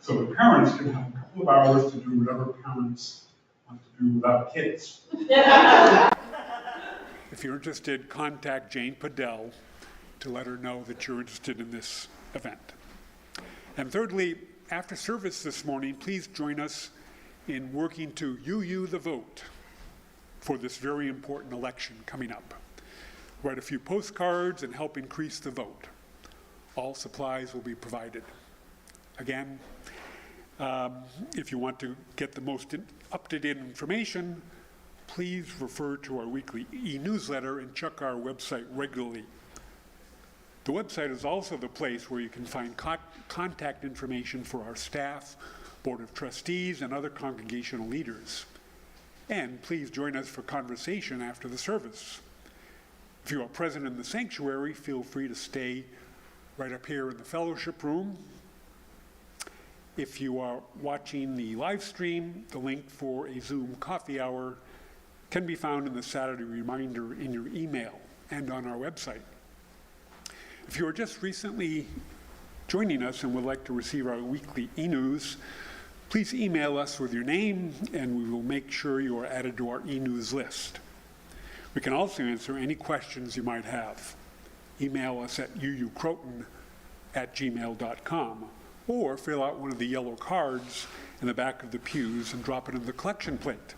So the parents can have a couple of hours to do whatever parents want to do without kids. If you're interested, contact Jane Padell to let her know that you're interested in this event. And thirdly, after service this morning, please join us in working to UU the vote for this very important election coming up. Write a few postcards and help increase the vote. All supplies will be provided. Again, if you want to get the most up-to-date information, please refer to our weekly e-newsletter and check our website regularly. The website is also the place where you can find contact information for our staff, Board of Trustees, and other congregational leaders. And please join us for conversation after the service. If you are present in the sanctuary, feel free to stay right up here in the fellowship room. If you are watching the live stream, the link for a Zoom coffee hour can be found in the Saturday reminder in your email and on our website. If you are just recently joining us and would like to receive our weekly e-news, please email us with your name and we will make sure you are added to our e-news list. We can also answer any questions you might have. Email us at uucroton@gmail.com or fill out one of the yellow cards in the back of the pews and drop it in the collection plate.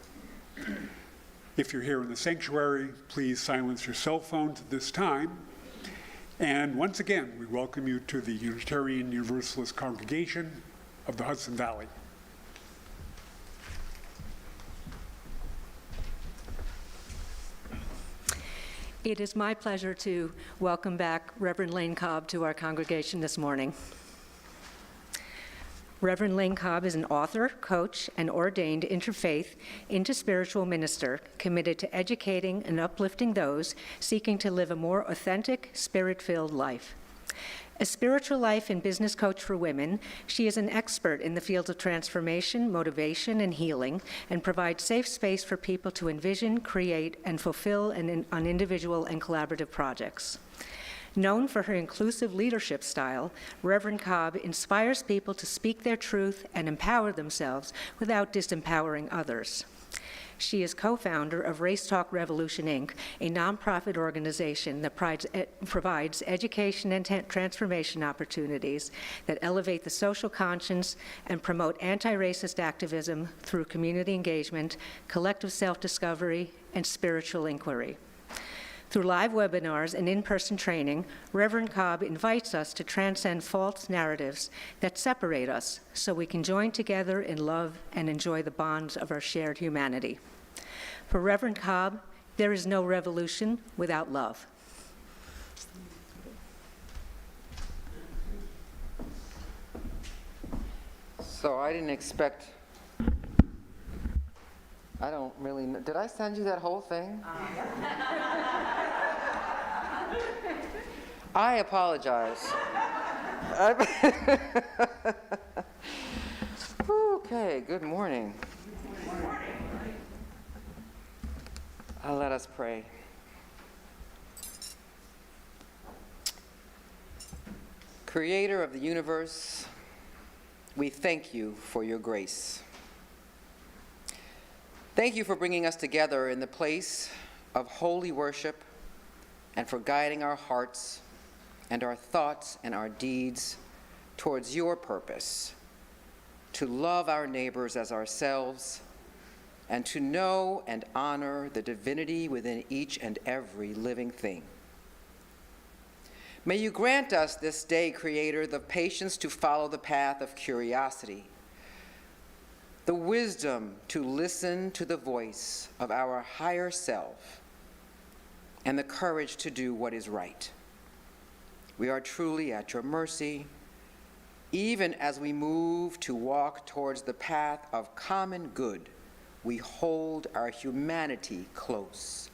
If you're here in the sanctuary, please silence your cell phones at this time. And once again, we welcome you to the Unitarian Universalist Congregation of the Hudson Valley. It is my pleasure to welcome back Reverend Lane Cobb to our congregation this morning. Reverend Lane Cobb is an author, coach, and ordained interfaith, interspiritual minister committed to educating and uplifting those seeking to live a more authentic, spirit-filled life. A spiritual life and business coach for women, she is an expert in the fields of transformation, motivation, and healing, and provides safe space for people to envision, create, and fulfill on individual and collaborative projects. Known for her inclusive leadership style, Reverend Cobb inspires people to speak their truth and empower themselves without disempowering others. She is co-founder of Race Talk Revolution, Inc., a nonprofit organization that provides education and transformation opportunities that elevate the social conscience and promote anti-racist activism through community engagement, collective self-discovery, and spiritual inquiry. Through live webinars and in-person training, Reverend Cobb invites us to transcend false narratives that separate us so we can join together in love and enjoy the bonds of our shared humanity. For Reverend Cobb, there is no revolution without love. So I didn't expect, I don't really know. Did I send you that whole thing? I apologize. Okay, good morning. Let us pray. Creator of the universe, we thank you for your grace. Thank you for bringing us together in the place of holy worship and for guiding our hearts and our thoughts and our deeds towards your purpose, to love our neighbors as ourselves and to know and honor the divinity within each and every living thing. May you grant us this day, Creator, the patience to follow the path of curiosity, the wisdom to listen to the voice of our higher self, and the courage to do what is right. We are truly at your mercy, even as we move to walk towards the path of common good. We hold our humanity close,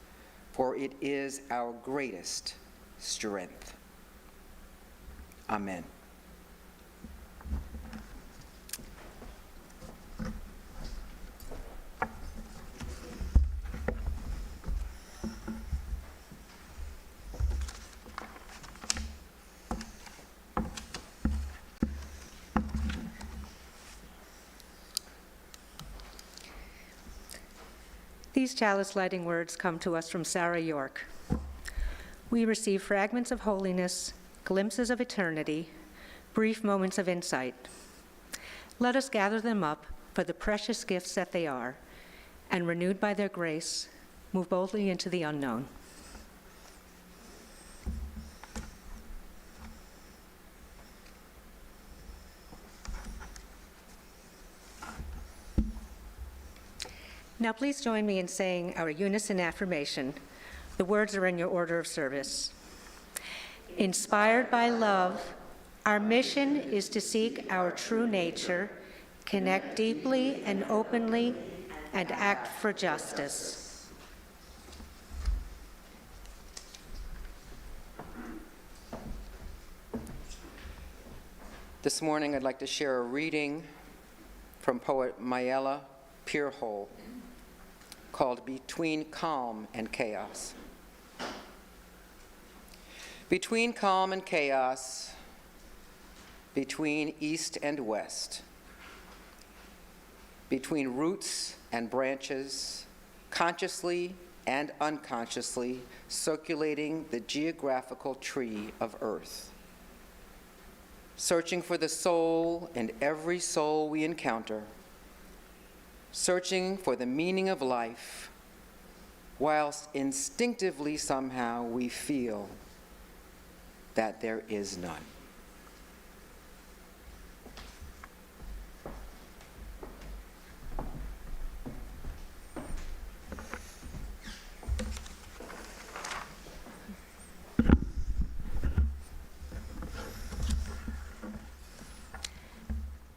for it is our greatest strength. Amen. These chalice lighting words come to us from Sarah York. We receive fragments of holiness, glimpses of eternity, brief moments of insight. Let us gather them up for the precious gifts that they are, and renewed by their grace, move boldly into the unknown. Now please join me in saying our Unison Affirmation. The words are in your order of service. Inspired by love, our mission is to seek our true nature, connect deeply and openly, and act for justice. This morning, I'd like to share a reading from poet Mayela Peerhole called Between Calm and Chaos. Between calm and chaos, between east and west, between roots and branches, consciously and unconsciously circulating the geographical tree of earth, searching for the soul in every soul we encounter, searching for the meaning of life, whilst instinctively somehow we feel that there is none.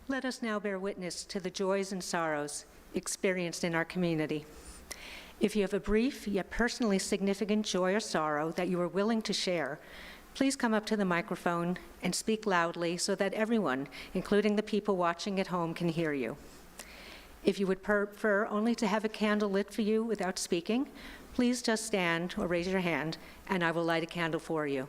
Let us now bear witness to the joys and sorrows experienced in our community. If you have a brief yet personally significant joy or sorrow that you are willing to share, please come up to the microphone and speak loudly so that everyone, including the people watching at home, can hear you. If you would prefer only to have a candle lit for you without speaking, please just stand or raise your hand, and I will light a candle for you.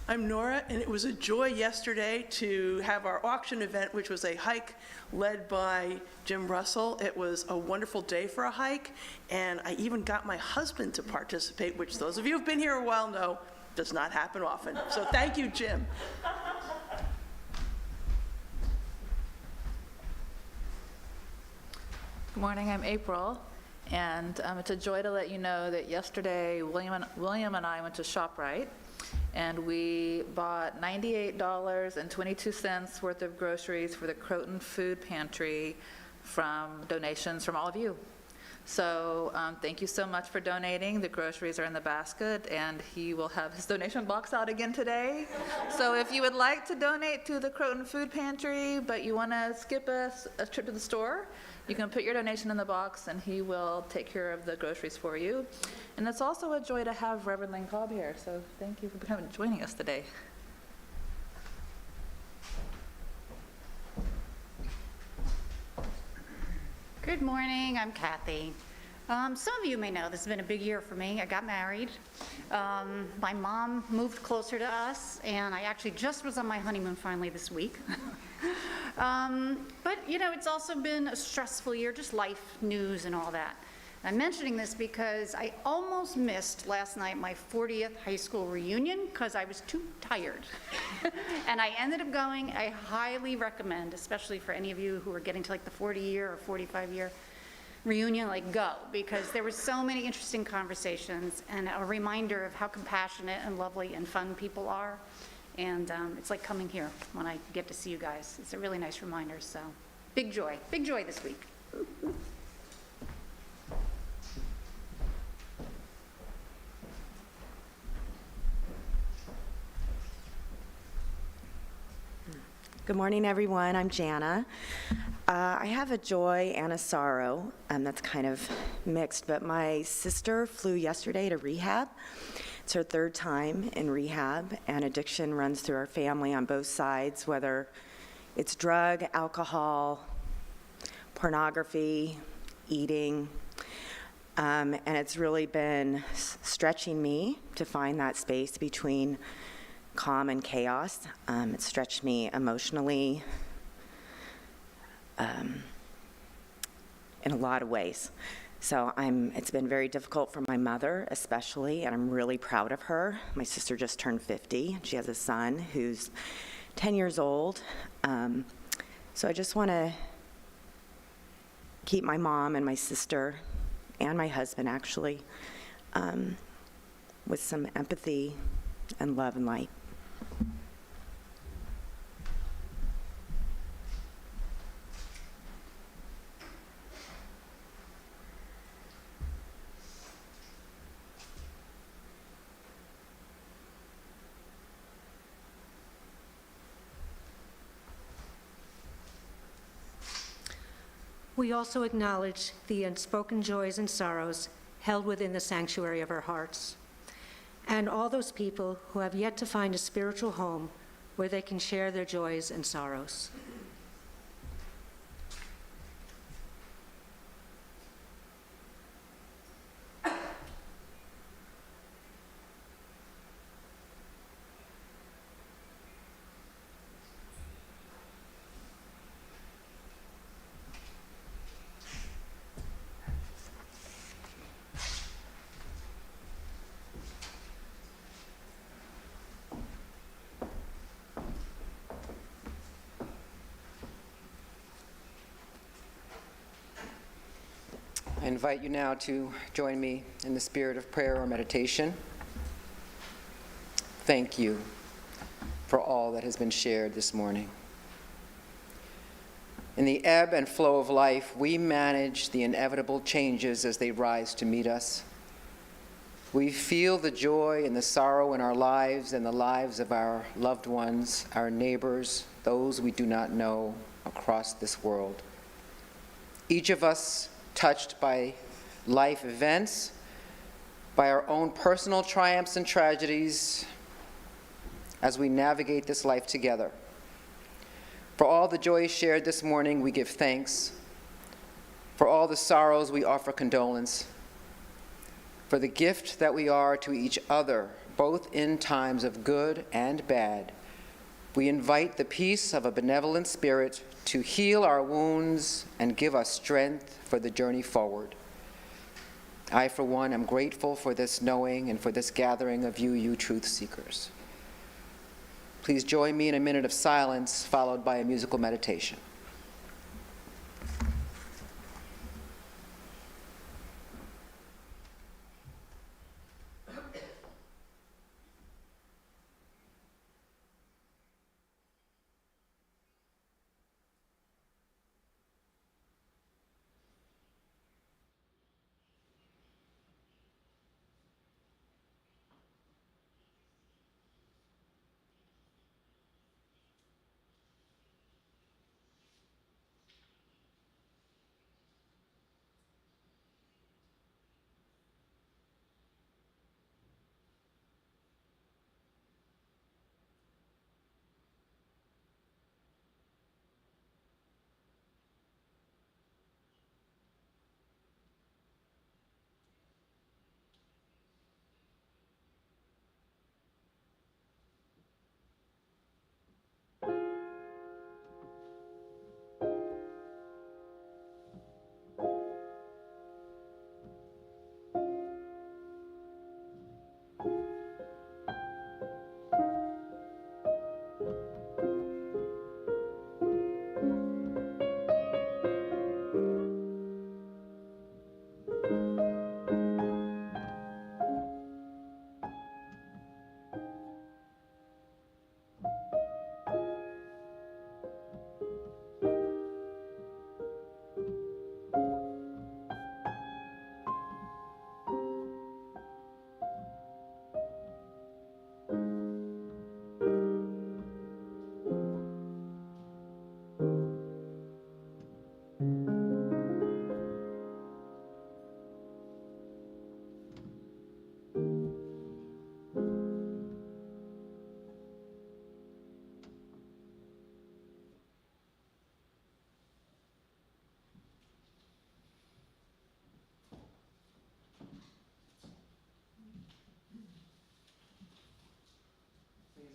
I'm Nora, and it was a joy yesterday to have our auction event, which was a hike led by Jim Russell. It was a wonderful day for a hike, and I even got my husband to participate, which those of you who've been here a while know does not happen often. So thank you, Jim. Good morning, I'm April, and it's a joy to let you know that yesterday William and I went to ShopRite, and we bought $98.22 worth of groceries for the Croton Food Pantry from donations from all of you. So thank you so much for donating. The groceries are in the basket, and he will have his donation box out again today. So if you would like to donate to the Croton Food Pantry, but you want to skip a trip to the store, you can put your donation in the box, and he will take care of the groceries for you. And it's also a joy to have Reverend Lane Cobb here, so thank you for joining us today. Good morning, I'm Kathy. Some of you may know this has been a big year for me. I got married. My mom moved closer to us, and I actually just was on my honeymoon finally this week. But, you know, it's also been a stressful year, just life, news, and all that. I'm mentioning this because I almost missed last night my 40th high school reunion because I was too tired. And I ended up going. I highly recommend, especially for any of you who are getting to like the 40-year or 45-year reunion, like go, because there were so many interesting conversations and a reminder of how compassionate and lovely and fun people are. And it's like coming here when I get to see you guys. It's a really nice reminder, so big joy this week. Good morning, everyone. I'm Jana. I have a joy and a sorrow, that's kind of mixed, but my sister flew yesterday to rehab. It's her third time in rehab, and addiction runs through our family on both sides, whether it's drug, alcohol, pornography, eating. And it's really been stretching me to find that space between calm and chaos. It stretched me emotionally in a lot of ways. So it's been very difficult for my mother especially, and I'm really proud of her. My sister just turned 50. She has a son who's 10 years old. So I just want to keep my mom and my sister and my husband, actually, with some empathy and love and light. We also acknowledge the unspoken joys and sorrows held within the sanctuary of our hearts, and all those people who have yet to find a spiritual home where they can share their joys and sorrows. I invite you now to join me in the spirit of prayer or meditation. Thank you for all that has been shared this morning. In the ebb and flow of life, we manage the inevitable changes as they rise to meet us. We feel the joy and the sorrow in our lives and the lives of our loved ones, our neighbors, those we do not know across this world. Each of us touched by life events, by our own personal triumphs and tragedies as we navigate this life together. For all the joys shared this morning, we give thanks. For all the sorrows, we offer condolence. For the gift that we are to each other, both in times of good and bad, we invite the peace of a benevolent spirit to heal our wounds and give us strength for the journey forward. I, for one, am grateful for this knowing and for this gathering of you truth seekers. Please join me in a minute of silence, followed by a musical meditation.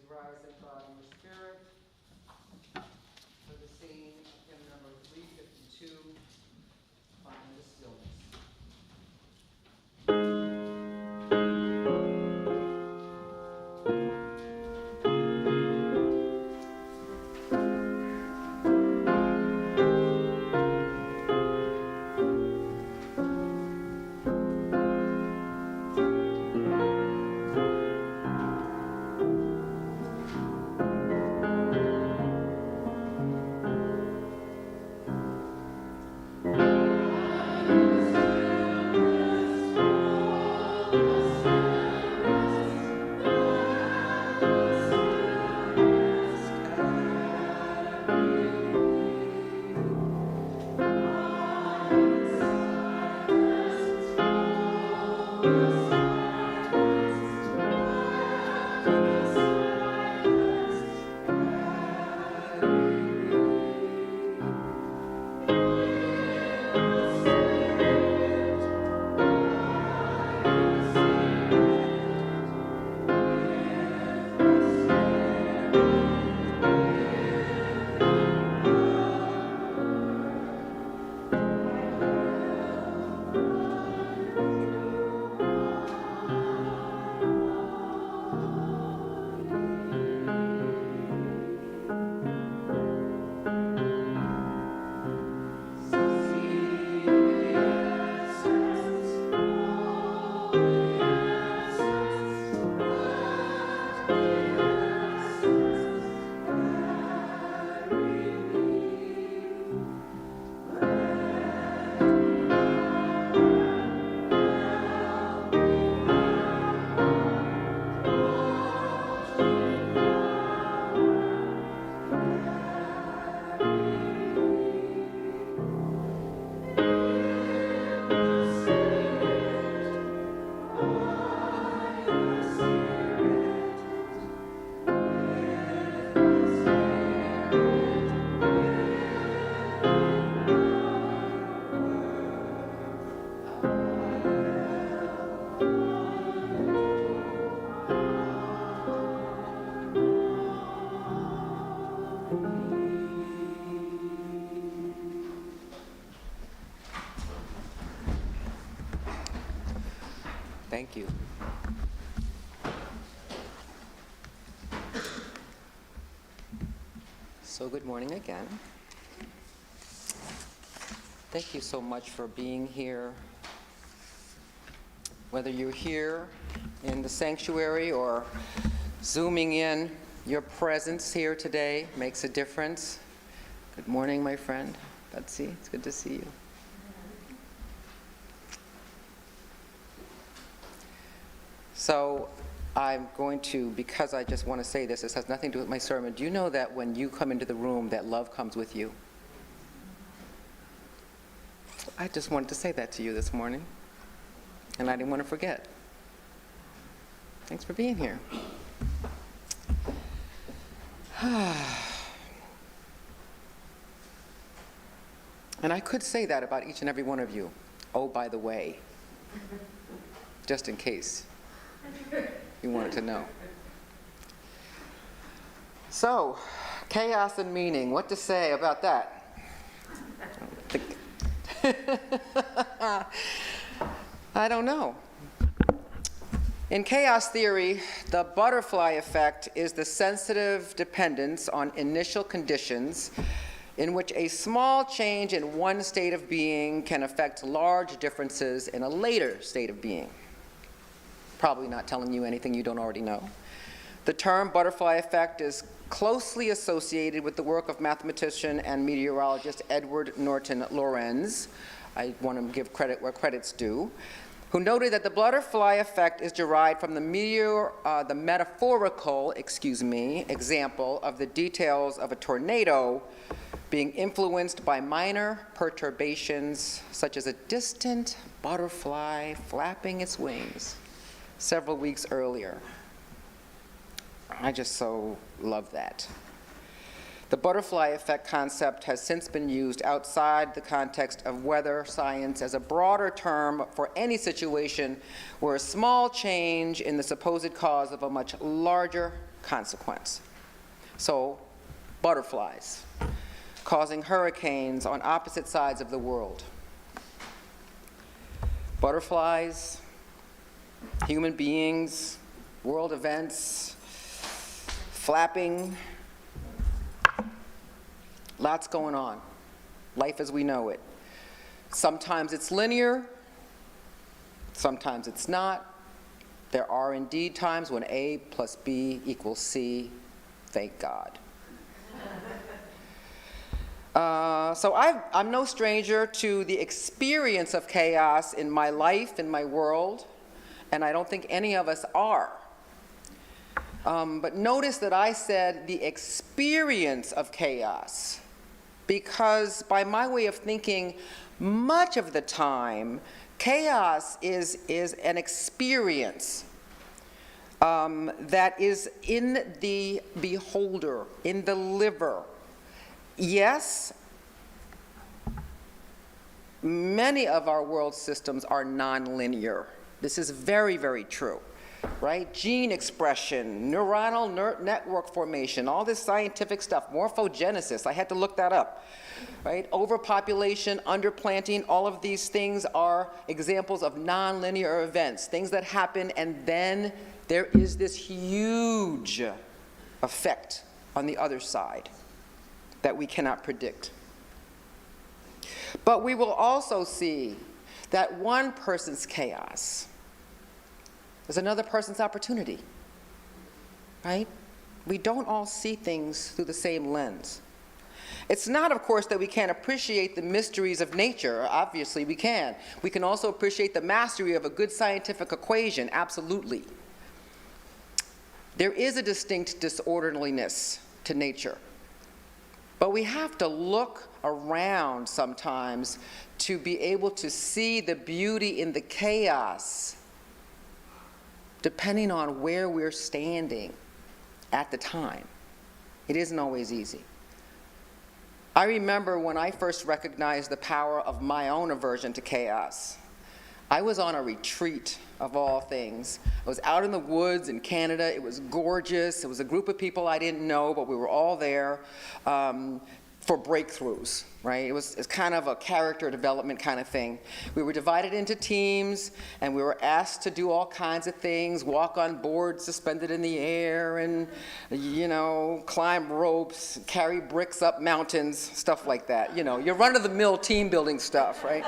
rise in God and your spirit. For the scene of hymn number 352, Find the Stillness. Thank you. So good morning again. Thank you so much for being here. Whether you're here in the sanctuary or zooming in, your presence here today makes a difference. Good morning, my friend Betsy. It's good to see you. So I'm going to, because I just want to say this has nothing to do with my sermon. Do you know that when you come into the room, that love comes with you? I just wanted to say that to you this morning, and I didn't want to forget. Thanks for being here. And I could say that about each and every one of you. Oh, by the way, just in case you wanted to know. So, chaos and meaning, what to say about that? I don't know. In chaos theory, the butterfly effect is the sensitive dependence on initial conditions in which a small change in one state of being can affect large differences in a later state of being. Probably not telling you anything you don't already know. The term butterfly effect is closely associated with the work of mathematician and meteorologist Edward Norton Lorenz. I want to give credit where credit's due, who noted that the butterfly effect is derived from the metaphorical example of the details of a tornado being influenced by minor perturbations, such as a distant butterfly flapping its wings several weeks earlier. I just so love that. The butterfly effect concept has since been used outside the context of weather science as a broader term for any situation where a small change in the supposed cause of a much larger consequence. So, butterflies, causing hurricanes on opposite sides of the world. Butterflies, human beings, world events, flapping, lots going on. Life as we know it. Sometimes it's linear, sometimes it's not. There are indeed times when A plus B equals C, thank God. So I'm no stranger to the experience of chaos in my life, in my world, and I don't think any of us are. But notice that I said the experience of chaos, because by my way of thinking, much of the time, chaos is an experience that is in the beholder, in the liver. Yes, many of our world systems are nonlinear. This is very, very true, right? Gene expression, neuronal network formation, all this scientific stuff, morphogenesis, I had to look that up, right? Overpopulation, underplanting, all of these things are examples of nonlinear events, things that happen, and then there is this huge effect on the other side that we cannot predict. But we will also see that one person's chaos is another person's opportunity, right? We don't all see things through the same lens. It's not, of course, that we can't appreciate the mysteries of nature. Obviously, we can. We can also appreciate the mastery of a good scientific equation, absolutely. There is a distinct disorderliness to nature. But we have to look around sometimes to be able to see the beauty in the chaos, depending on where we're standing at the time. It isn't always easy. I remember when I first recognized the power of my own aversion to chaos. I was on a retreat, of all things. I was out in the woods in Canada. It was gorgeous. It was a group of people I didn't know, but we were all there for breakthroughs, right? It's kind of a character development kind of thing. We were divided into teams, and we were asked to do all kinds of things, walk on boards suspended in the air, and, climb ropes, carry bricks up mountains, stuff like that. Your run-of-the-mill team building stuff, right?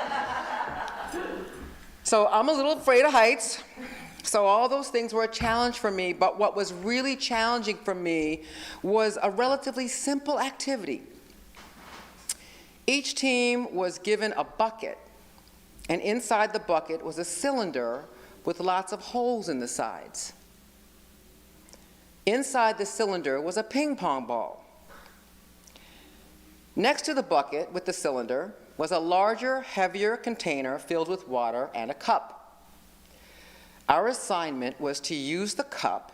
So I'm a little afraid of heights. So all those things were a challenge for me, but what was really challenging for me was a relatively simple activity. Each team was given a bucket, and inside the bucket was a cylinder with lots of holes in the sides. Inside the cylinder was a ping pong ball. Next to the bucket with the cylinder was a larger, heavier container filled with water and a cup. Our assignment was to use the cup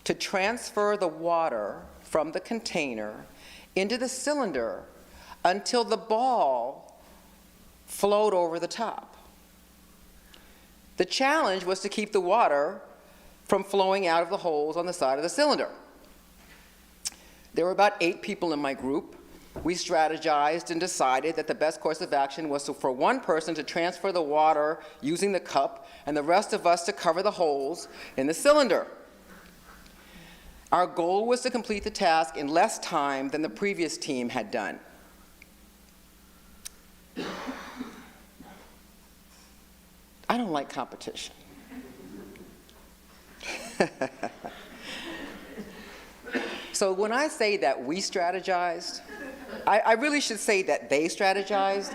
to transfer the water from the container into the cylinder until the ball flowed over the top. The challenge was to keep the water from flowing out of the holes on the side of the cylinder. There were about 8 people in my group. We strategized and decided that the best course of action was for one person to transfer the water using the cup and the rest of us to cover the holes in the cylinder. Our goal was to complete the task in less time than the previous team had done. I don't like competition. So when I say that we strategized, I really should say that they strategized,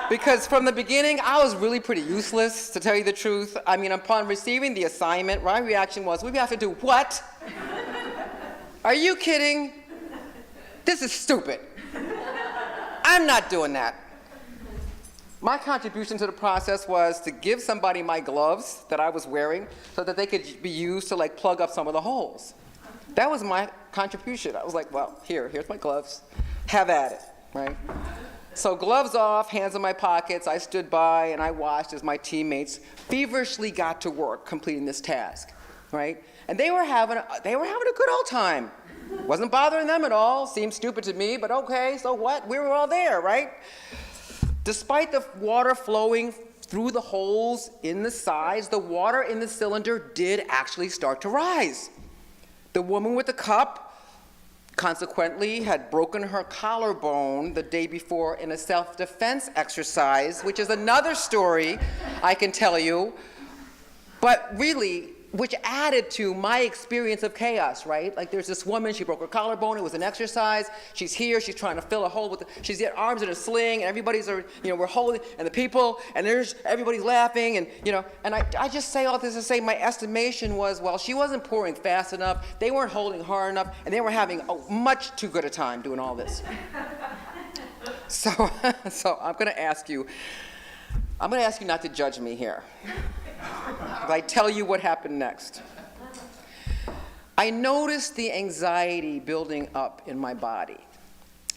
because from the beginning, I was really pretty useless, to tell you the truth. I mean, upon receiving the assignment, my reaction was, we have to do what? Are you kidding? This is stupid. I'm not doing that. My contribution to the process was to give somebody my gloves that I was wearing so that they could be used to plug up some of the holes. That was my contribution. I was like, well, here's my gloves. Have at it, right? So gloves off, hands in my pockets, I stood by and I watched as my teammates feverishly got to work completing this task, right? And they were having a good old time. Wasn't bothering them at all. Seemed stupid to me, but okay, so what? We were all there, right? Despite the water flowing through the holes in the sides, the water in the cylinder did actually start to rise. The woman with the cup, consequently, had broken her collarbone the day before in a self-defense exercise, which is another story I can tell you, but really, which added to my experience of chaos, right? Like there's this woman, she broke her collarbone, it was an exercise, she's here, she's trying to fill a hole with, she's got arms in a sling, and everybody's, we're holding, and the people, and everybody's laughing, and, and I just say all this to say my estimation was, well, she wasn't pouring fast enough, they weren't holding hard enough, and they were having a much too good a time doing all this. So I'm gonna ask you not to judge me here. I tell you what happened next. I noticed the anxiety building up in my body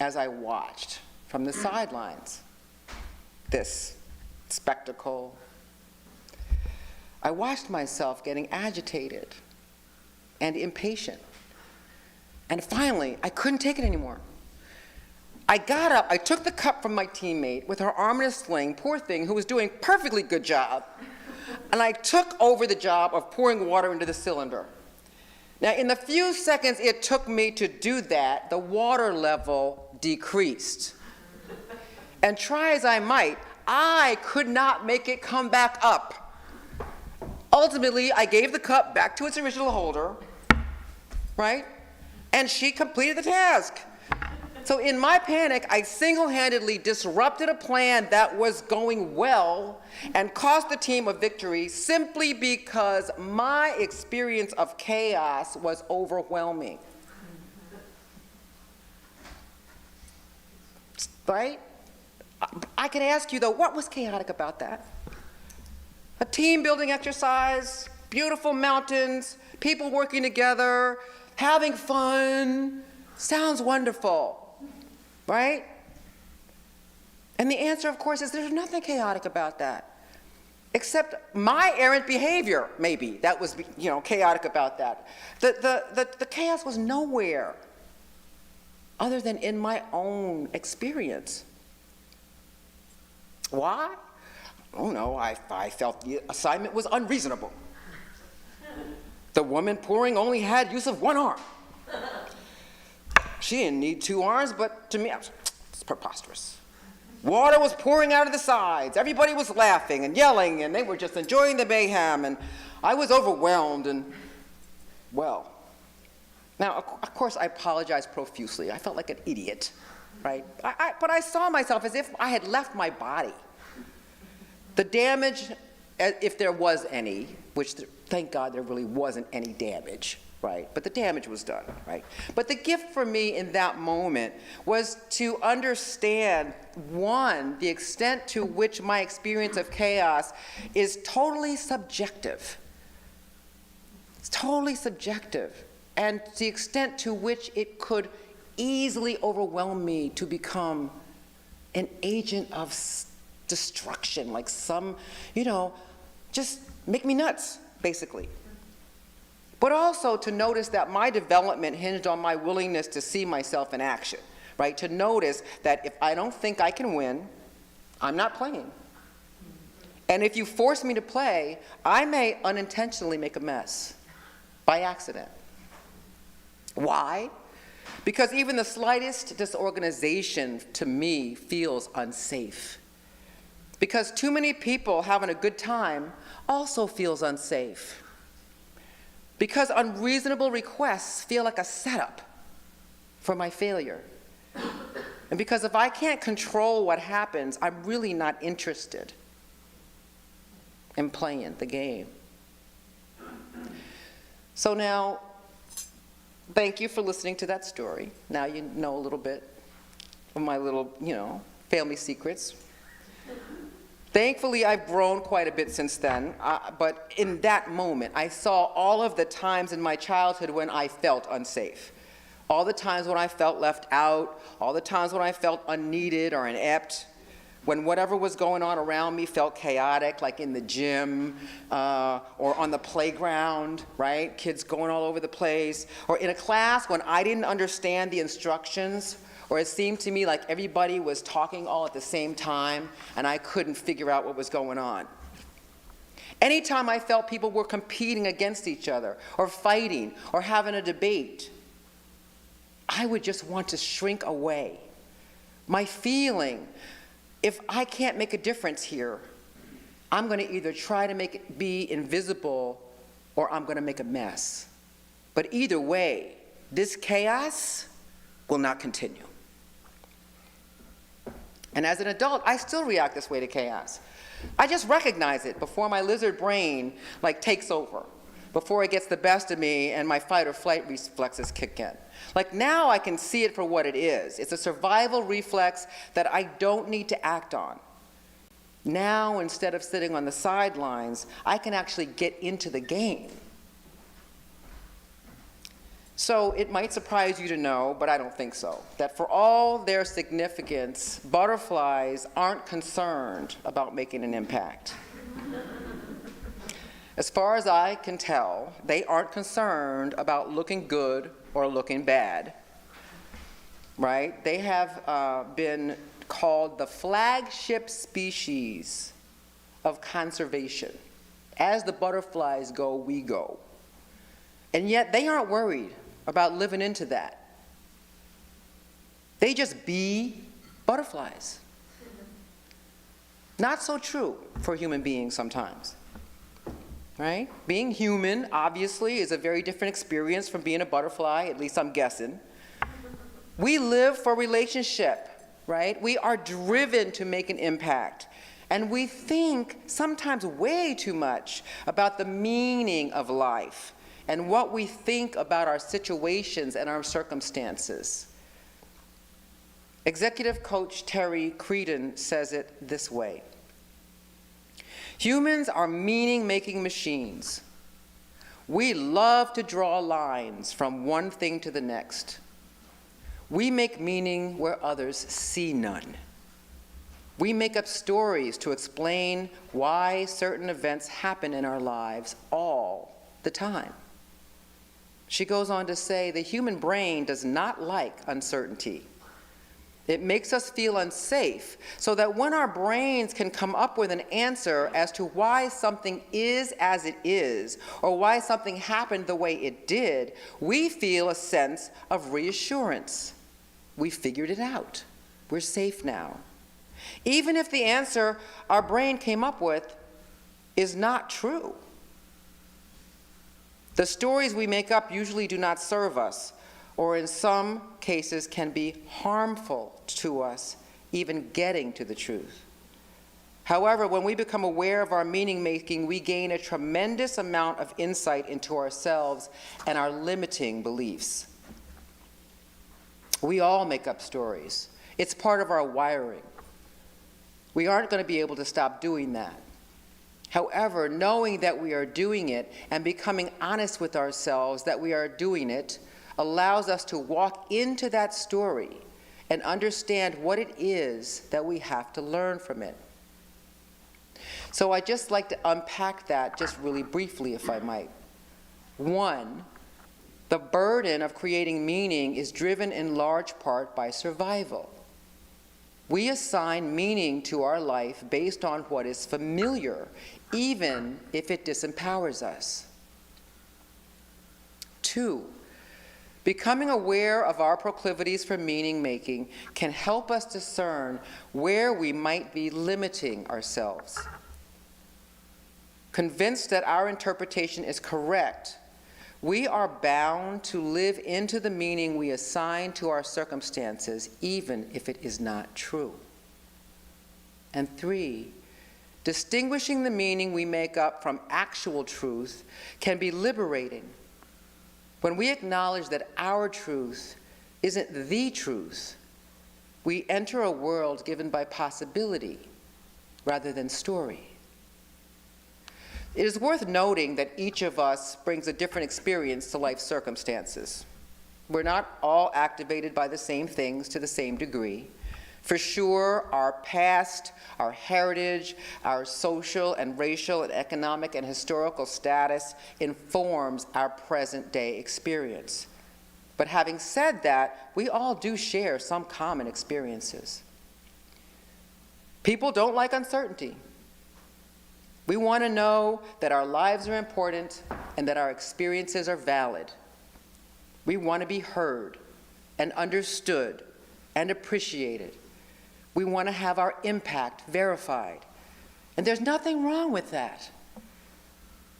as I watched from the sidelines this spectacle. I watched myself getting agitated and impatient. And finally, I couldn't take it anymore. I got up, I took the cup from my teammate with her arm in a sling, poor thing, who was doing a perfectly good job, and I took over the job of pouring water into the cylinder. Now, in the few seconds it took me to do that, the water level decreased. And try as I might, I could not make it come back up. Ultimately, I gave the cup back to its original holder, right? And she completed the task. So in my panic, I single-handedly disrupted a plan that was going well and cost the team a victory simply because my experience of chaos was overwhelming. Right? I could ask you, though, what was chaotic about that? A team-building exercise, beautiful mountains, people working together, having fun. Sounds wonderful. Right? And the answer, of course, is there's nothing chaotic about that. Except my errant behavior, maybe, that was, chaotic about that. The chaos was nowhere other than in my own experience. Why? Oh no, I felt the assignment was unreasonable. The woman pouring only had use of one arm. She didn't need two arms, but to me, it's preposterous. Water was pouring out of the sides. Everybody was laughing and yelling, and they were just enjoying the mayhem, and I was overwhelmed, and, well. Now, of course, I apologized profusely. I felt like an idiot, right? But I saw myself as if I had left my body. The damage, if there was any, which thank God there really wasn't any damage, right? But the damage was done, right? But the gift for me in that moment was to understand, one, the extent to which my experience of chaos is totally subjective. It's totally subjective. And the extent to which it could easily overwhelm me to become an agent of destruction, like some, just make me nuts, basically. But also to notice that my development hinged on my willingness to see myself in action, right? To notice that if I don't think I can win, I'm not playing. And if you force me to play, I may unintentionally make a mess by accident. Why? Because even the slightest disorganization to me feels unsafe. Because too many people having a good time also feels unsafe. Because unreasonable requests feel like a setup for my failure. And because if I can't control what happens, I'm really not interested in playing the game. So now, thank you for listening to that story. Now you know a little bit of my little, family secrets. Thankfully, I've grown quite a bit since then, but in that moment, I saw all of the times in my childhood when I felt unsafe. All the times when I felt left out, all the times when I felt unneeded or inept, when whatever was going on around me felt chaotic, like in the gym or on the playground, right? Kids going all over the place. Or in a class when I didn't understand the instructions, or it seemed to me like everybody was talking all at the same time and I couldn't figure out what was going on. Anytime I felt people were competing against each other or fighting or having a debate, I would just want to shrink away. My feeling, if I can't make a difference here, I'm going to either try to make it be invisible or I'm going to make a mess. But either way, this chaos will not continue. And as an adult, I still react this way to chaos. I just recognize it before my lizard brain takes over, before it gets the best of me and my fight or flight reflexes kick in. Now I can see it for what it is. It's a survival reflex that I don't need to act on. Now, instead of sitting on the sidelines, I can actually get into the game. So it might surprise you to know, but I don't think so, that for all their significance, butterflies aren't concerned about making an impact. As far as I can tell, they aren't concerned about looking good or looking bad, right? They have been called the flagship species of conservation. As the butterflies go, we go. And yet they aren't worried about living into that. They just be butterflies. Not so true for human beings sometimes, right? Being human, obviously, is a very different experience from being a butterfly, at least I'm guessing. We live for relationship, right? We are driven to make an impact. And we think sometimes way too much about the meaning of life and what we think about our situations and our circumstances. Executive coach Terry Creedon says it this way: humans are meaning-making machines. We love to draw lines from one thing to the next. We make meaning where others see none. We make up stories to explain why certain events happen in our lives all the time. She goes on to say, the human brain does not like uncertainty. It makes us feel unsafe, so that when our brains can come up with an answer as to why something is as it is, or why something happened the way it did, we feel a sense of reassurance. We figured it out. We're safe now. Even if the answer our brain came up with is not true. The stories we make up usually do not serve us, or in some cases can be harmful to us, even getting to the truth. However, when we become aware of our meaning making, we gain a tremendous amount of insight into ourselves and our limiting beliefs. We all make up stories. It's part of our wiring. We aren't going to be able to stop doing that. However, knowing that we are doing it and becoming honest with ourselves that we are doing it allows us to walk into that story and understand what it is that we have to learn from it. So I'd just like to unpack that just really briefly, if I might. 1, the burden of creating meaning is driven in large part by survival. We assign meaning to our life based on what is familiar, even if it disempowers us. 2, becoming aware of our proclivities for meaning making can help us discern where we might be limiting ourselves. Convinced that our interpretation is correct, we are bound to live into the meaning we assign to our circumstances, even if it is not true. And 3, distinguishing the meaning we make up from actual truth can be liberating. When we acknowledge that our truth isn't the truth, we enter a world given by possibility rather than story. It is worth noting that each of us brings a different experience to life's circumstances. We're not all activated by the same things to the same degree. For sure, our past, our heritage, our social and racial and economic and historical status informs our present day experience. But having said that, we all do share some common experiences. People don't like uncertainty. We want to know that our lives are important and that our experiences are valid. We want to be heard and understood and appreciated. We want to have our impact verified. And there's nothing wrong with that.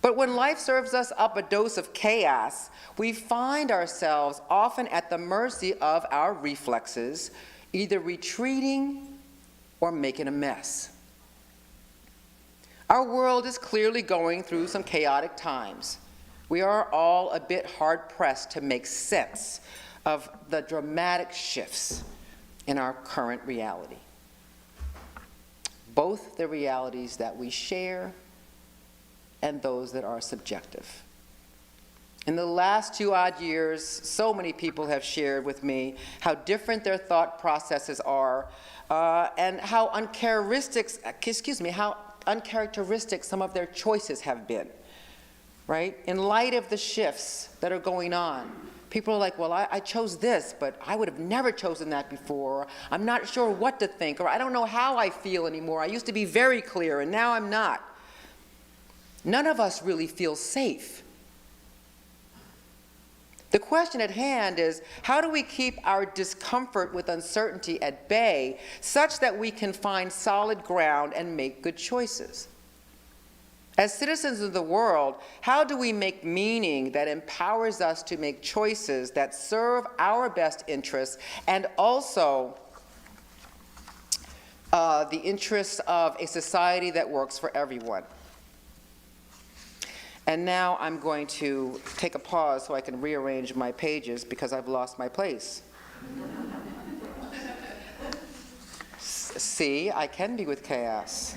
But when life serves us up a dose of chaos, we find ourselves often at the mercy of our reflexes, either retreating or making a mess. Our world is clearly going through some chaotic times. We are all a bit hard-pressed to make sense of the dramatic shifts in our current reality. Both the realities that we share and those that are subjective. In the last 2 odd years, so many people have shared with me how different their thought processes are and how uncharacteristic some of their choices have been, right? In light of the shifts that are going on, people are like, well, I chose this, but I would have never chosen that before. I'm not sure what to think, or I don't know how I feel anymore. I used to be very clear, and now I'm not. None of us really feel safe. The question at hand is, how do we keep our discomfort with uncertainty at bay such that we can find solid ground and make good choices? As citizens of the world, how do we make meaning that empowers us to make choices that serve our best interests and also the interests of a society that works for everyone? And now I'm going to take a pause so I can rearrange my pages because I've lost my place. See, I can be with chaos.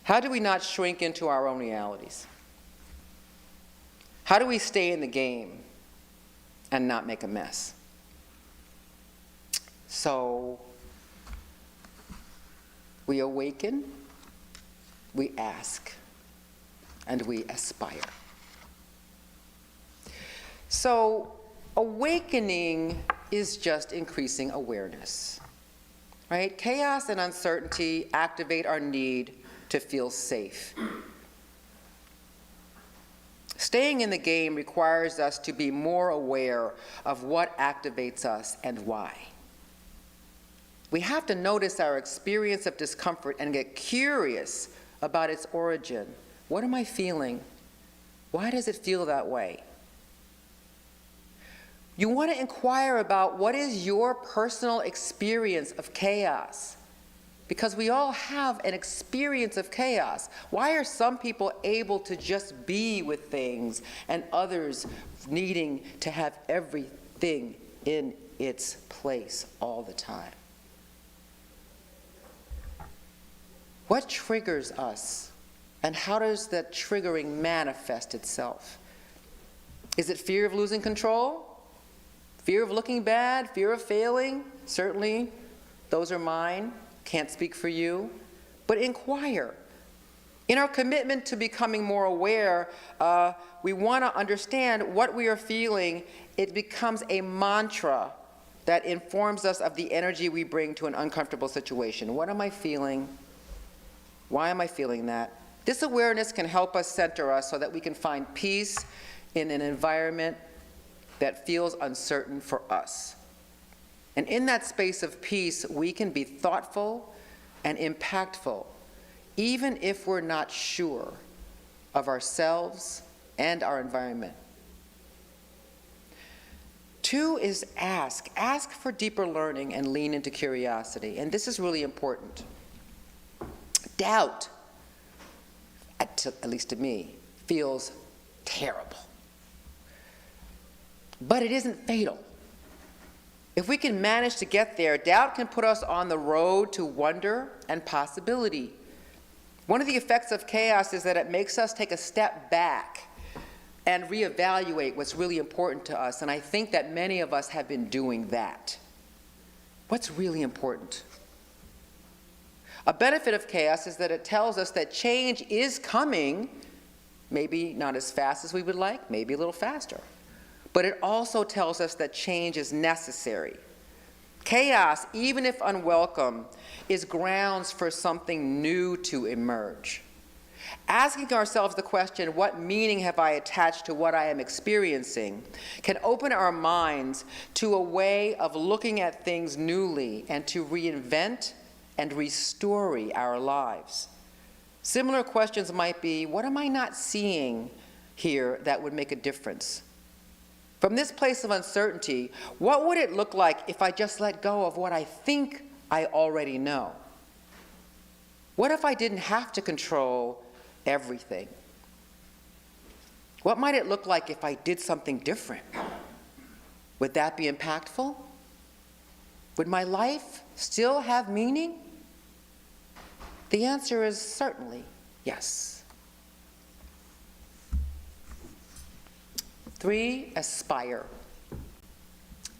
How do we not shrink into our own realities? How do we stay in the game and not make a mess? So, we awaken, we ask, and we aspire. So, awakening is just increasing awareness, right? Chaos and uncertainty activate our need to feel safe. Staying in the game requires us to be more aware of what activates us and why. We have to notice our experience of discomfort and get curious about its origin. What am I feeling? Why does it feel that way? You want to inquire about what is your personal experience of chaos, because we all have an experience of chaos. Why are some people able to just be with things and others needing to have everything in its place all the time? What triggers us, and how does that triggering manifest itself? Is it fear of losing control? Fear of looking bad? Fear of failing? Certainly, those are mine. Can't speak for you. But inquire. In our commitment to becoming more aware, we want to understand what we are feeling. It becomes a mantra that informs us of the energy we bring to an uncomfortable situation. What am I feeling? Why am I feeling that? This awareness can help us center us so that we can find peace in an environment that feels uncertain for us. And in that space of peace, we can be thoughtful and impactful, even if we're not sure of ourselves and our environment. 2 is ask. Ask for deeper learning and lean into curiosity. And this is really important. Doubt, at least to me, feels terrible. But it isn't fatal. If we can manage to get there, doubt can put us on the road to wonder and possibility. One of the effects of chaos is that it makes us take a step back and reevaluate what's really important to us. And I think that many of us have been doing that. What's really important? A benefit of chaos is that it tells us that change is coming, maybe not as fast as we would like, maybe a little faster. But it also tells us that change is necessary. Chaos, even if unwelcome, is grounds for something new to emerge. Asking ourselves the question, what meaning have I attached to what I am experiencing, can open our minds to a way of looking at things newly and to reinvent and restore our lives. Similar questions might be, what am I not seeing here that would make a difference? From this place of uncertainty, what would it look like if I just let go of what I think I already know? What if I didn't have to control everything? What might it look like if I did something different? Would that be impactful? Would my life still have meaning? The answer is certainly yes. 3, aspire.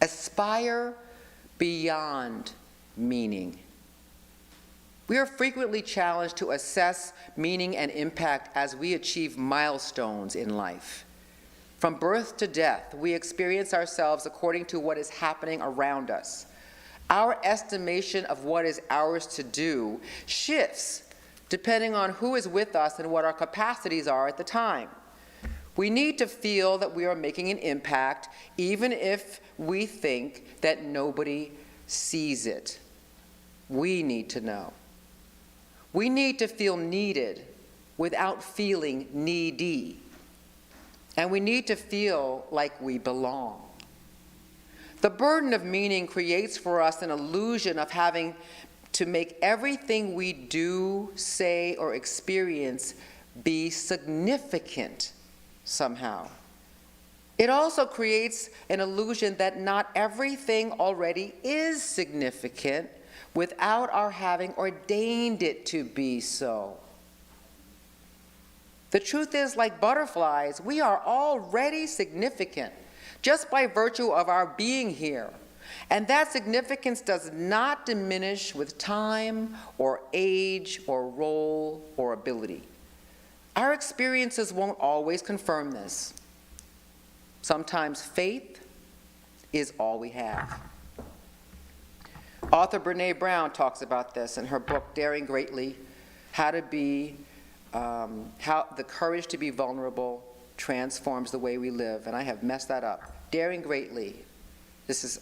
Aspire beyond meaning. We are frequently challenged to assess meaning and impact as we achieve milestones in life. From birth to death, we experience ourselves according to what is happening around us. Our estimation of what is ours to do shifts depending on who is with us and what our capacities are at the time. We need to feel that we are making an impact, even if we think that nobody sees it. We need to know. We need to feel needed without feeling needy. And we need to feel like we belong. The burden of meaning creates for us an illusion of having to make everything we do, say, or experience be significant somehow. It also creates an illusion that not everything already is significant without our having ordained it to be so. The truth is, like butterflies, we are already significant just by virtue of our being here. And that significance does not diminish with time or age or role or ability. Our experiences won't always confirm this. Sometimes faith is all we have. Author Brené Brown talks about this in her book, Daring Greatly, how the courage to be vulnerable transforms the way we live. And I have messed that up. Daring Greatly.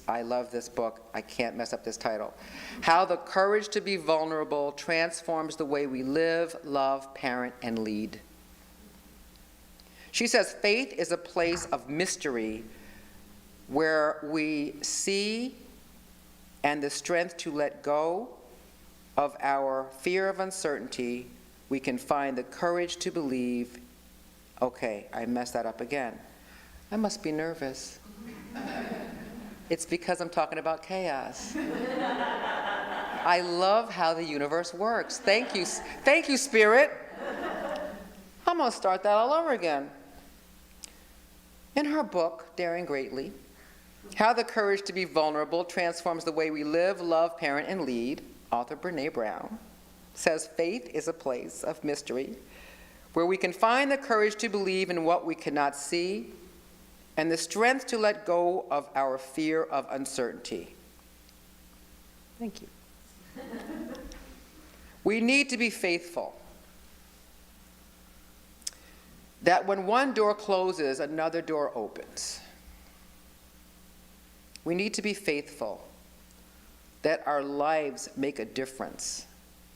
I love this book. I can't mess up this title. How the courage to be vulnerable transforms the way we live, love, parent, and lead. She says, faith is a place of mystery where we see and the strength to let go of our fear of uncertainty. We can find the courage to believe. Okay, I messed that up again. I must be nervous. It's because I'm talking about chaos. I love how the universe works. Thank you, Spirit. I'm going to start that all over again. In her book, Daring Greatly, How the Courage to be Vulnerable Transforms the Way We Live, Love, Parent, and Lead, author Brené Brown says faith is a place of mystery where we can find the courage to believe in what we cannot see and the strength to let go of our fear of uncertainty. Thank you. We need to be faithful. That when one door closes, another door opens. We need to be faithful that our lives make a difference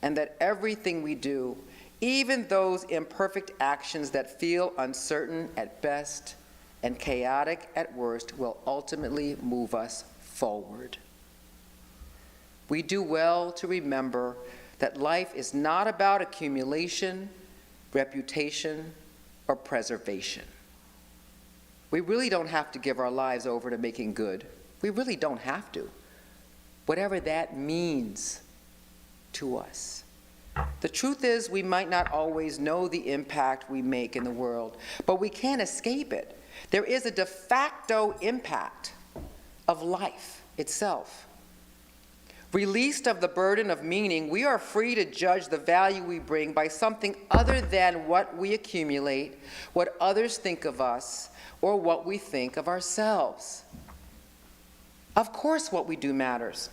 and that everything we do, even those imperfect actions that feel uncertain at best and chaotic at worst, will ultimately move us forward. We do well to remember that life is not about accumulation, reputation, or preservation. We really don't have to give our lives over to making good. We really don't have to. Whatever that means to us. The truth is, we might not always know the impact we make in the world, but we can't escape it. There is a de facto impact of life itself. Released of the burden of meaning, we are free to judge the value we bring by something other than what we accumulate, what others think of us, or what we think of ourselves. Of course, what we do matters.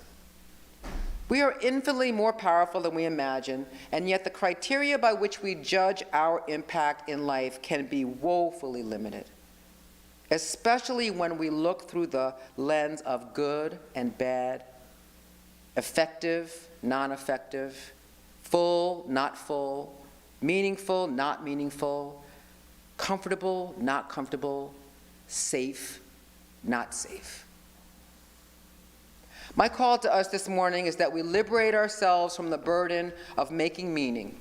We are infinitely more powerful than we imagine, and yet the criteria by which we judge our impact in life can be woefully limited, especially when we look through the lens of good and bad, effective, non-effective, full, not full, meaningful, not meaningful, comfortable, not comfortable, safe, not safe. My call to us this morning is that we liberate ourselves from the burden of making meaning,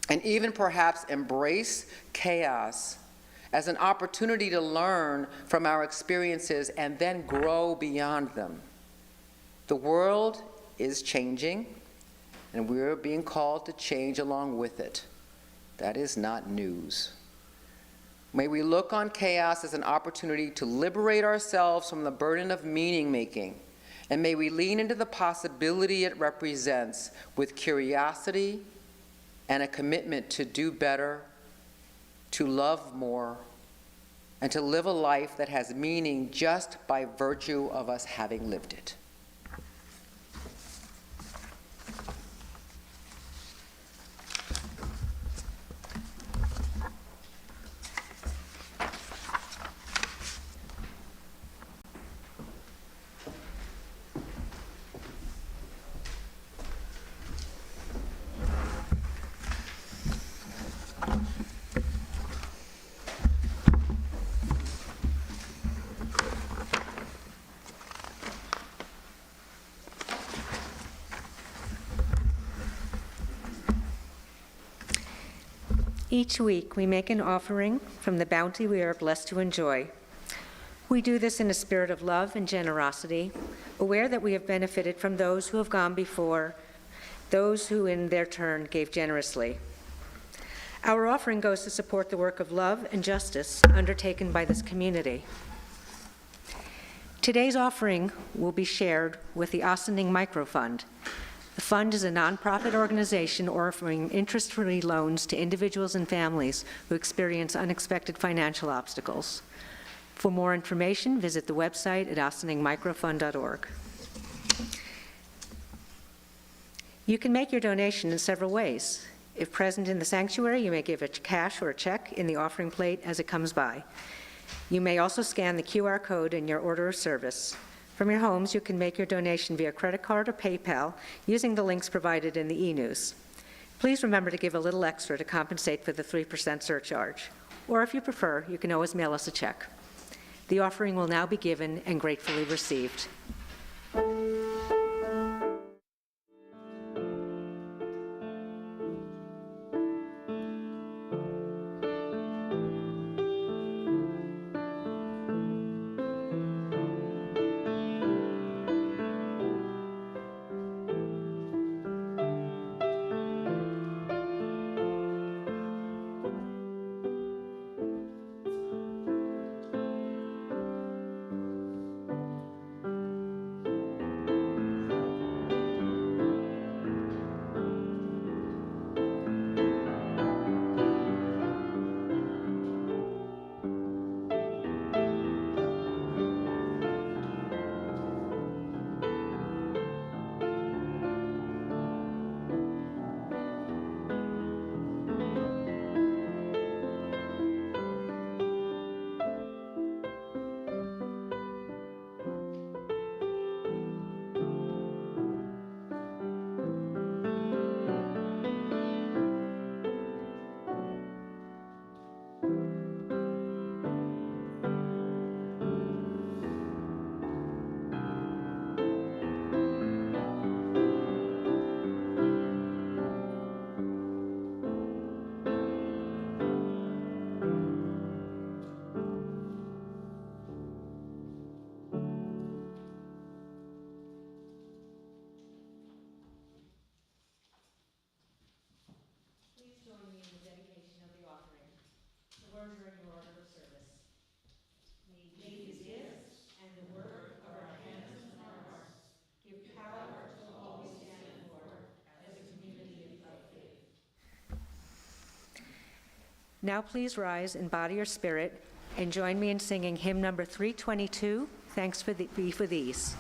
and even perhaps embrace chaos as an opportunity to learn from our experiences and then grow beyond them. The world is changing, and we're being called to change along with it. That is not news. May we look on chaos as an opportunity to liberate ourselves from the burden of meaning-making, and may we lean into the possibility it represents with curiosity and a commitment to do better, to love more, and to live a life that has meaning just by virtue of us having lived it. Each week, we make an offering from the bounty we are blessed to enjoy. We do this in a spirit of love and generosity, aware that we have benefited from those who have gone before, those who in their turn gave generously. Our offering goes to support the work of love and justice undertaken by this community. Today's offering will be shared with the Unison Micro Fund. The fund is a nonprofit organization offering interest-free loans to individuals and families who experience unexpected financial obstacles. For more information, visit the website at unisonmicrofund.org. You can make your donation in several ways. If present in the sanctuary, you may give a cash or a check in the offering plate as it comes by. You may also scan the QR code in your order of service. From your homes, you can make your donation via credit card or PayPal using the links provided in the e-news. Please remember to give a little extra to compensate for the 3% surcharge. Or if you prefer, you can always mail us a check. The offering will now be given and gratefully received. Now please rise in body or spirit and join me in singing hymn number 322, Thanks Be for These.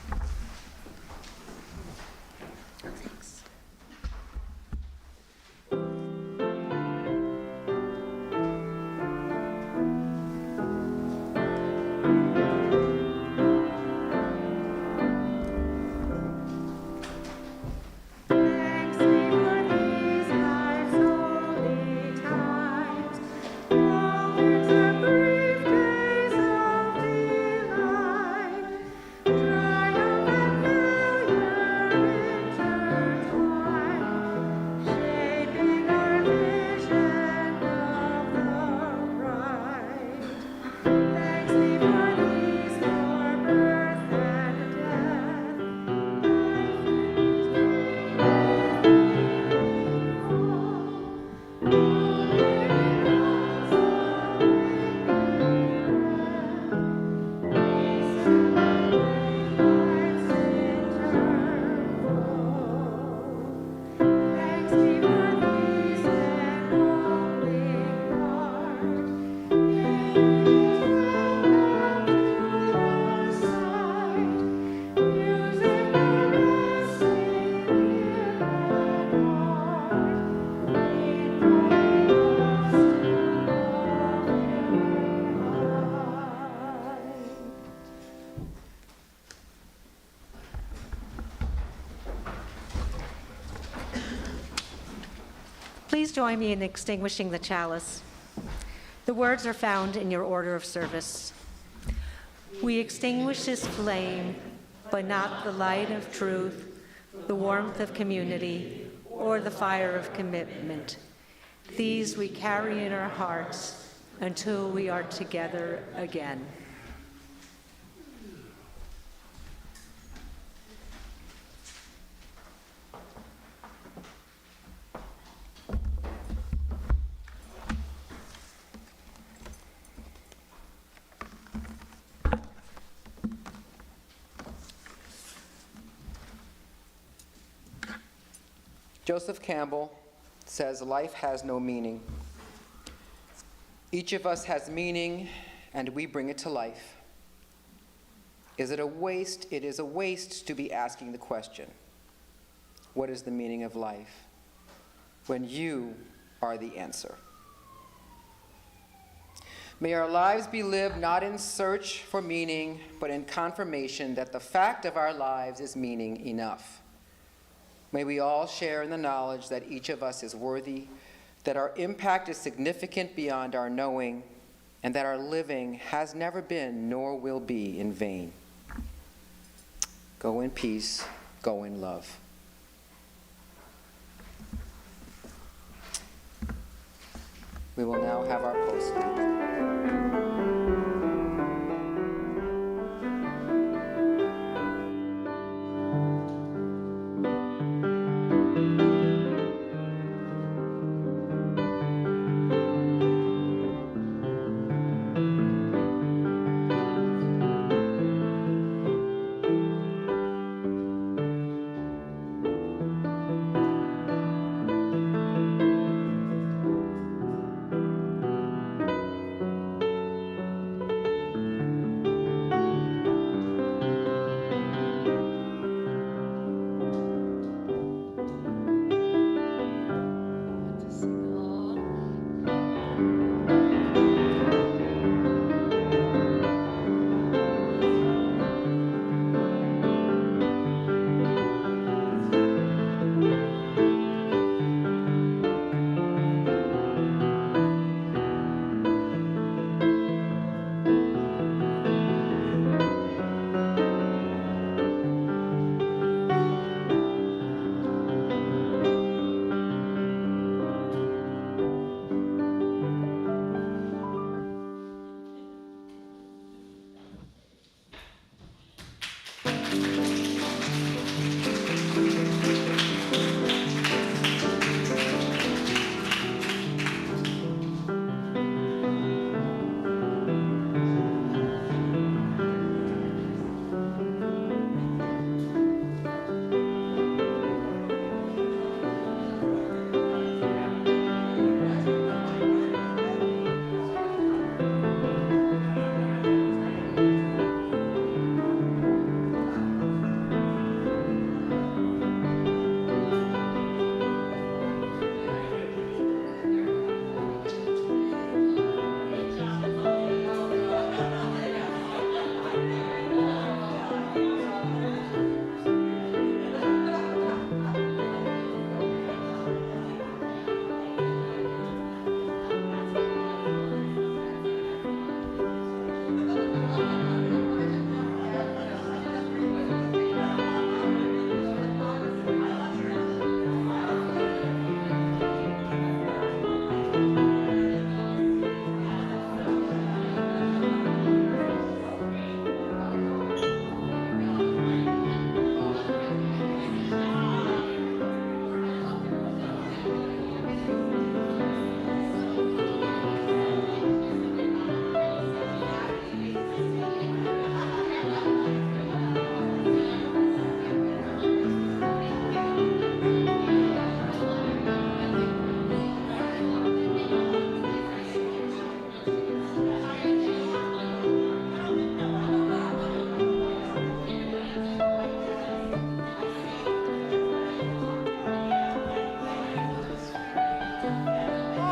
Please join me in extinguishing the chalice. The words are found in your order of service. We extinguish this flame, but not the light of truth, the warmth of community, or the fire of commitment. These we carry in our hearts until we are together again. Joseph Campbell says, "Life has no meaning. Each of us has meaning, and we bring it to life. Is it a waste? It is a waste to be asking the question, what is the meaning of life? When you are the answer." May our lives be lived not in search for meaning, but in confirmation that the fact of our lives is meaning enough. May we all share in the knowledge that each of us is worthy, that our impact is significant beyond our knowing, and that our living has never been nor will be in vain. Go in peace, go in love. We will now have our postlude.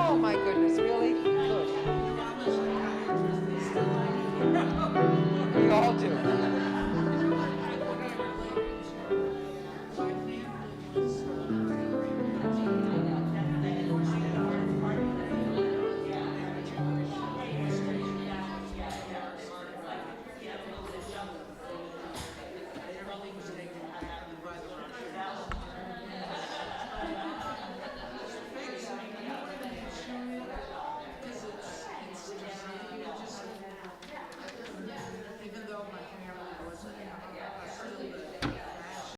Oh, my goodness, really? Good.